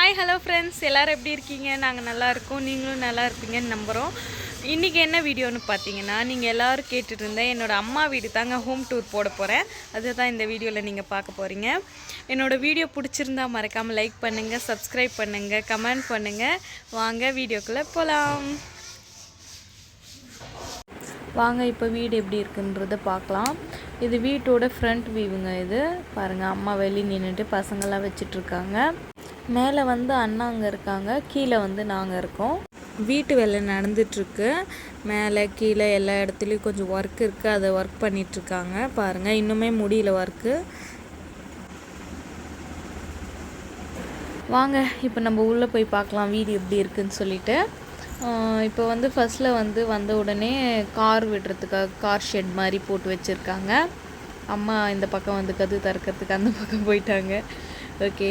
Hi hello friends, எல்லோரும் எப்படி இருக்கீங்க? நாங்கள் நல்லா இருக்கோம், நீங்களும் நல்லா இருப்பீங்கன்னு நம்புகிறோம். இன்றைக்கி என்ன வீடியோன்னு பார்த்தீங்கன்னா, நீங்கள் எல்லோரும் கேட்டுட்டு இருந்தேன் என்னோடய அம்மா வீடு தாங்க ஹோம் டூர் போட போகிறேன். அதுதான் இந்த வீடியோவில் நீங்கள் பார்க்க போகிறீங்க. என்னோடய வீடியோ பிடிச்சிருந்தா மறக்காமல் லைக் பண்ணுங்கள், சப்ஸ்கிரைப் பண்ணுங்கள், கமெண்ட் பண்ணுங்கள். வாங்க வீடியோக்குள்ளே போகலாம். வாங்க இப்போ வீடு எப்படி இருக்குன்றதை பார்க்கலாம். இது வீட்டோட ஃப்ரண்ட் வியூங்க. இது பாருங்கள், அம்மா வெளியே நின்றுட்டு பசங்கள்லாம் வச்சிட்ருக்காங்க. மேலே வந்து அண்ணா அங்கே இருக்காங்க, கீழே வந்து நாங்கள் இருக்கோம். வீட்டு வேலை நடந்துட்டுருக்கு. மேலே கீழே எல்லா இடத்துலையும் கொஞ்சம் ஒர்க் இருக்குது, அதை ஒர்க் பண்ணிகிட்ருக்காங்க. பாருங்கள், இன்னுமே முடியல ஒர்க்கு. வாங்க இப்போ நம்ம உள்ளே போய் பார்க்கலாம் வீடு எப்படி இருக்குதுன்னு சொல்லிட்டு. இப்போ வந்து ஃபஸ்ட்டில் வந்த உடனே கார் விடுறதுக்காக கார் ஷெட் மாதிரி போட்டு வச்சுருக்காங்க. அம்மா இந்த பக்கம் வந்து கதவு திறக்கிறதுக்கு அந்த பக்கம் போயிட்டாங்க. ஓகே,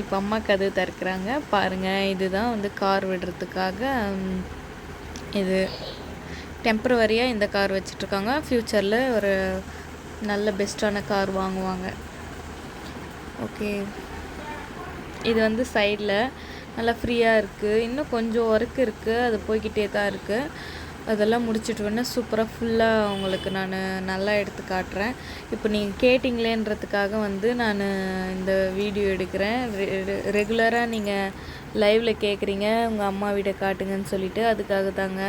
இப்போ அம்மா கதவு திறக்கிறாங்க. பாருங்கள், இதுதான் வந்து கார் விடுறதுக்காக இது டெம்பரவரியாக இந்த கார் வச்சிட்ருக்காங்க. ஃப்யூச்சரில் ஒரு நல்ல பெஸ்ட்டான கார் வாங்குவாங்க. ஓகே, இது வந்து சைடில் நல்லா ஃப்ரீயாக இருக்குது. இன்னும் கொஞ்சம் ஒர்க் இருக்குது, அது போய்கிட்டே தான் இருக்குது. அதெல்லாம் முடிச்சுட்டு வேணால் சூப்பராக ஃபுல்லாக உங்களுக்கு நான் நல்லா எடுத்து காட்டுறேன். இப்போ நீங்கள் கேட்டிங்களேன்றதுக்காக நான் இந்த வீடியோ எடுக்கிறேன். ரெகுலராக நீங்கள் லைவில் கேட்குறீங்க உங்கள் அம்மா வீடை காட்டுங்கன்னு சொல்லிவிட்டு, அதுக்காக தாங்க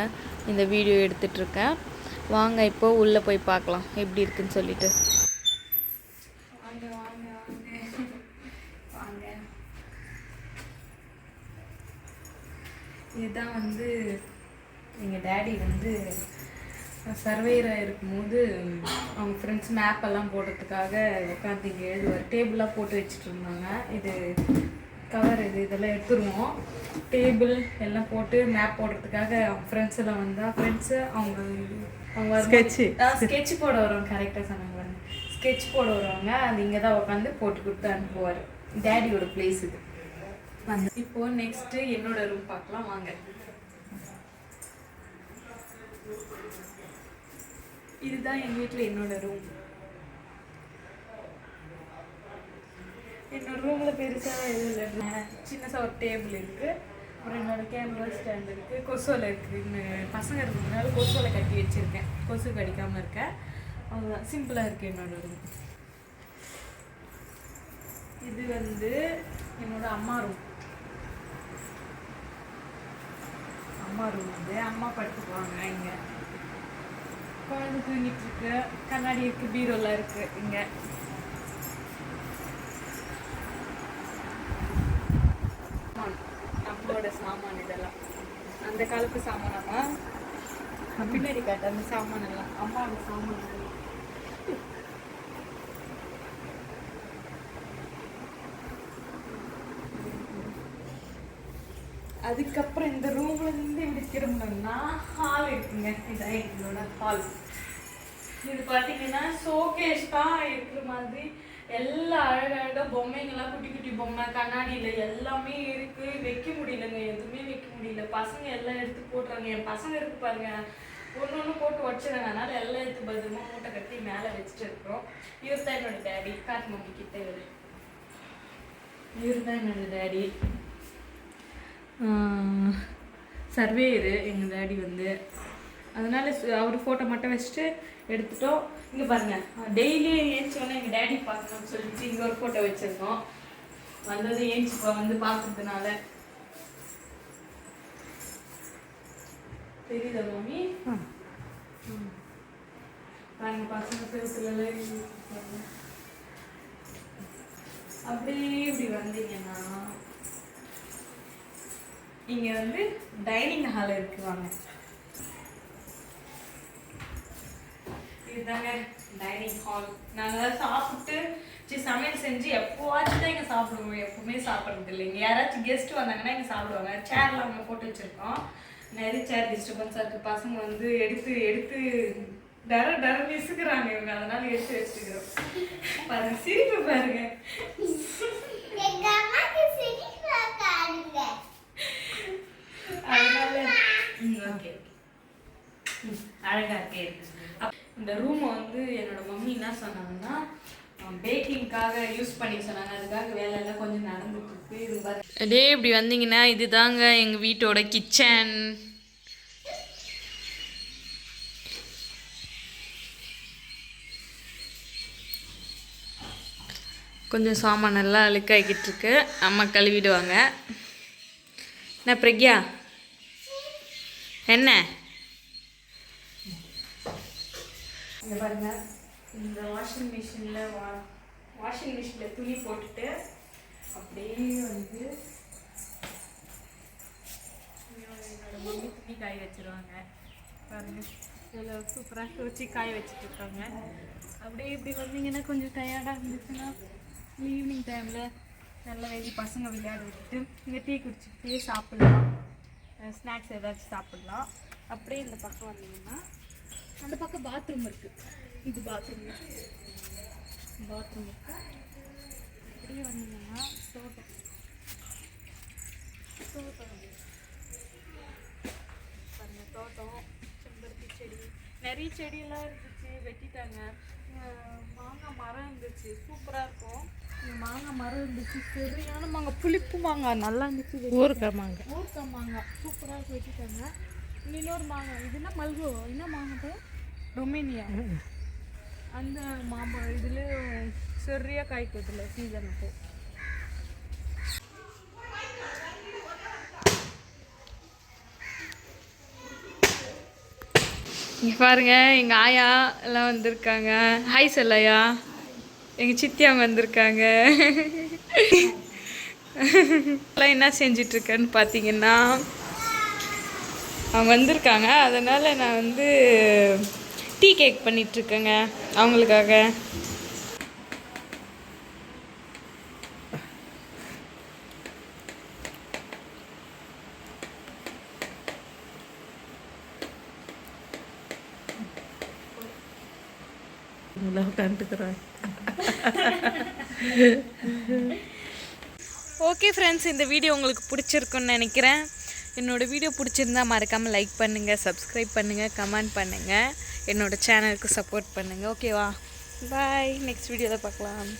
இந்த வீடியோ எடுத்துகிட்ருக்கேன். வாங்க இப்போ உள்ளே போய் பார்க்கலாம் எப்படி இருக்குன்னு சொல்லிட்டு. வாங்க வாங்க வாங்க வாங்க. இதுதான் எங்கள் டேடி சர்வேயராக இருக்கும்போது அவங்க ஃப்ரெண்ட்ஸ் மேப்பெல்லாம் போடுறதுக்காக உட்காந்து இங்கே எழுதுவார். டேபிளாக போட்டு வச்சுட்டு இருந்தாங்க. இது கவர், இதெல்லாம் எடுத்துருவோம். டேபிள் எல்லாம் போட்டு மேப் போடுறதுக்காக அவங்க ஃப்ரெண்ட்ஸ் எல்லாம் வந்தால் அவங்க ஸ்கெட்ச் போட வருவாங்க. கரெக்டாக சொன்னாங்க, ஸ்கெட்ச் போட வருவாங்க. அது இங்கே தான் உட்காந்து போட்டு கொடுத்து அனுப்புவார். டேடியோட பிளேஸ் இது. இப்போது நெக்ஸ்ட்டு என்னோட ரூம் பார்க்கலாம் வாங்க. இதுதான் எங்கள் வீட்டில் என்னோட ரூம். என்னோட ரூமில் பெருசாக எதுவும் இல்லை. சின்னதாக ஒரு டேபிள் இருக்குது, அப்புறம் என்னோட கேமரா ஸ்டாண்ட் இருக்குது, கொசுவலை இருக்குது. பசங்க இருக்கிறதுனால கொசுவலை கட்டி வச்சுருக்கேன், கொசு கடிக்காமல் இருக்கேன். அவ்வளோதான், சிம்பிளாக இருக்குது என்னோட ரூம். இது என்னோட அம்மா ரூம். அம்மா படுத்துக்குவாங்க. இங்கே குழந்தை தூங்கிட்டு இருக்கு, கண்ணாடி இருக்கு, பீரோலாம் இருக்கு. இங்க நம்மளோட சாமான் இதெல்லாம் அந்த காலத்து சாமானமா பின்னாடி காட்டு. அந்த சாமான் எல்லாம் அம்மாவோட சாமான். அதுக்கப்புறம் இந்த ரூம்ல இருந்து இப்படி திரும்பணும்னா ஹால் இருக்குங்க. இதான் எங்களோட ஹால். இது பார்த்தீங்கன்னா ஷோகேஸ் தான் இருக்கிற மாதிரி எல்லா அழகழகாக பொம்மைங்கள்லாம், குட்டி குட்டி பொம்மை, கண்ணாடியில் எல்லாமே இருக்குது. வைக்க முடியலங்க, எதுவுமே வைக்க முடியல. பசங்க எல்லாம் எடுத்து போட்டுறாங்க. என் பசங்க இருக்கு பாருங்க, ஒன்று போட்டு உடச்சிடுறாங்க. அதனால எல்லாம் எடுத்து பத்திரமா மூட்டை கட்டி மேலே வச்சுட்டு இருக்கிறோம். இவர் தான் என்னோட டேடி. காட்டு மம்மி கிட்ட இவர் தான் என்னோட டேடி. சர்வேயரு எங்கள் டேடி அதனால அவர் ஃபோட்டோ மட்டும் வச்சுட்டு எடுத்துட்டோம். இங்கே பாருங்கள், டெய்லி ஏஞ்சிச்சோன்னே எங்கள் டேடி பார்க்கணும்னு சொல்லிட்டு இங்கே ஒரு ஃபோட்டோ வச்சுருக்கோம். வந்தது ஏஞ்சிப்பா பார்க்கறதுனால. தெரியுதா மம்மி? பாருங்க, பசங்க செவத்துல அப்படியே இப்படி வந்தீங்கன்னா இங்கே டைனிங் ஹால் இருக்கு. வாங்க, இதுதாங்க டைனிங் ஹால். நாங்கள் சாப்பிட்டு சமையல் செஞ்சு எப்போவாச்சும் தான் இங்கே சாப்பிடுவோம். எப்பவுமே சாப்பிட்றது இல்லைங்க. யாராச்சும் கெஸ்ட் வந்தாங்கன்னா இங்கே சாப்பிடுவாங்க. சேர்லாம் அவங்க போட்டு வச்சுருக்கோம். நிறைய சேர் டிஸ்டர்பன்ஸாக இருக்குது. பசங்க எடுத்து எடுத்து டர விசுக்குறாங்க இவங்க, அதனால எடுத்து வச்சுக்கிறோம். பாருங்க, சிரிப்பு பாருங்க. அழகா இருக்கே. இந்த ரூமை என்னோட மம்மி என்ன சொன்னாங்கன்னா, பேக்கிங்காக யூஸ் பண்ணி சொன்னாங்க. அதுக்காக வேலையெல்லாம் கொஞ்சம் நடந்துட்டு இருக்கு. அப்படியே இப்படி வந்தீங்கன்னா இதுதாங்க எங்கள் வீட்டோட கிச்சன். கொஞ்சம் சாமான் எல்லாம் அழுக்காகிக்கிட்டு இருக்கு. அம்மா கழுவிடுவாங்க. என்ன பிரக்யா என்ன இந்த பாருங்க, இந்த வாஷிங் மிஷினில் துணி போட்டுட்டு அப்படியே வந்து என்னோட மம்மி துணி காய வச்சுருவாங்க. பாருங்க இதில் சூப்பராக துவச்சி காய வச்சுட்டு இருக்காங்க. அப்படியே இப்படி வந்தீங்கன்னா கொஞ்சம் டயர்டாக இருந்துச்சுன்னா ஈவினிங் டைமில் நல்லா வெளியே பசங்க விளையாட விட்டுட்டு இங்கே டீ குடிச்சிக்கிட்டே சாப்பிட்லாம், ஸ்நாக்ஸ் ஏதாச்சும் சாப்பிட்லாம். அப்படியே இந்த பக்கம் வந்தீங்கன்னா அந்த பக்கம் பாத்ரூம் இருக்குது. இது பாத்ரூம் இருக்குது. அப்படியே வந்தீங்கன்னா தோட்டம் பாருங்க, தோட்டம், செம்பருத்தி செடி, நிறைய செடியெல்லாம் இருந்துச்சு, வெட்டிட்டாங்க. மாங்காய் மரம் இருந்துச்சு, சூப்பராக இருக்கும். மாங்காய் மரம் இருந்துச்சு, சரியான மாங்காய், புளிப்பு மாங்காய் நல்லா இருந்துச்சு. ஊறுக்காய் மாங்காய் சூப்பராக வெட்டிட்டாங்க. இன்னொரு மாங்காய், இதுனா மல்கோ, என்ன மாங்காய், ரொமேனியா, அந்த மாம்பழம் இதில் சரியாக காய்க்குதில்ல சீசன் அப்போ. இங்கே பாருங்க, எங்கள் ஆயா எல்லாம் வந்திருக்காங்க. ஹாய் சொல்லையா, எங்கள் சித்தி அவங்க வந்திருக்காங்க. எல்லாம் என்ன செஞ்சிட்ருக்கேன்னு பார்த்தீங்கன்னா, அவங்க வந்திருக்காங்க. அதனால் நான் வந்து டீ கேக் பண்ணிகிட்ருக்கேங்க அவங்களுக்காக. ஓகே ஃப்ரெண்ட்ஸ், இந்த வீடியோ உங்களுக்கு பிடிச்சிருக்குன்னு நினைக்கிறேன். என்னோடய வீடியோ பிடிச்சிருந்தா மறக்காமல் லைக் பண்ணுங்கள், சப்ஸ்கிரைப் பண்ணுங்கள், கமெண்ட் பண்ணுங்கள், என்னோடய சேனலுக்கு சப்போர்ட் பண்ணுங்கள். ஓகேவா? பாய், நெக்ஸ்ட் வீடியோவில் பார்க்கலாம்.